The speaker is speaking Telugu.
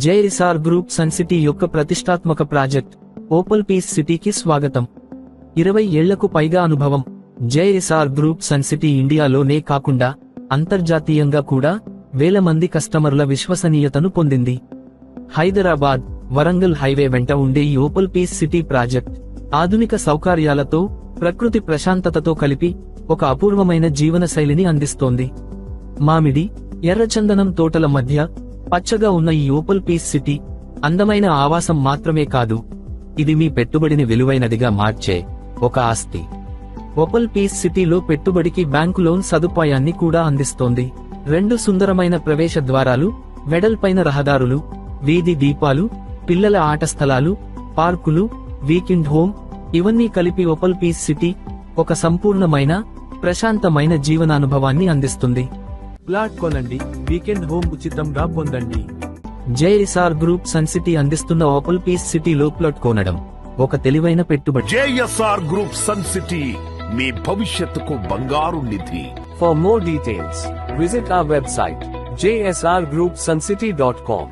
జేఎస్ఆర్ గ్రూప్ సన్ సిటీ యొక్క ప్రతిష్టాత్మక ప్రాజెక్ట్ ఓపల్ పీస్ సిటీకి స్వాగతం. 20 ఏళ్లకు పైగా అనుభవం. జేఎస్ఆర్ గ్రూప్ సన్ సిటీ ఇండియాలోనే కాకుండా అంతర్జాతీయంగా కూడా వేల మంది కస్టమర్ల విశ్వసనీయతను పొందింది. హైదరాబాద్, వరంగల్ హైవే వెంట ఉండే ఈ ఓపల్ పీస్ సిటీ ప్రాజెక్ట్ ఆధునిక సౌకర్యాలతో, ప్రకృతి ప్రశాంతతతో కలిపి ఒక అపూర్వమైన జీవనశైలిని అందిస్తోంది. మామిడి, ఎర్రచందనం తోటల మధ్య పచ్చగా ఉన్న ఈ ఓపల్ పీస్ సిటీ అందమైన ఆవాసం మాత్రమే కాదు, ఇది మీ పెట్టుబడిని విలువైనదిగా మార్చే ఒక ఆస్తి. ఓపల్ పీస్ సిటీలో పెట్టుబడికి బ్యాంకు లోన్ సదుపాయాన్ని కూడా అందిస్తోంది. 2 సుందరమైన ప్రవేశ ద్వారాలు, వెడల్పైన రహదారులు, వీధి దీపాలు, పిల్లల ఆట స్థలాలు, పార్కులు, వీకెండ్ హోమ్ ఇవన్నీ కలిపి ఓపల్ పీస్ సిటీ ఒక సంపూర్ణమైన, ప్రశాంతమైన జీవనానుభవాన్ని అందిస్తుంది. ప్లాట్ కొనండి, వీకెండ్ హోమ్ ఉచితంగా పొందండి. జేఎస్ఆర్ గ్రూప్ సన్ సిటీ అందిస్తున్న ఓపల్ పీస్ సిటీలో ప్లాట్ కొనడం ఒక తెలివైన పెట్టుబడి. జేఎస్ఆర్ గ్రూప్ సన్ సిటీ మీ భవిష్యత్తుకు బంగారు నిధి. For more details, visit our website jsrgroupsuncity.com.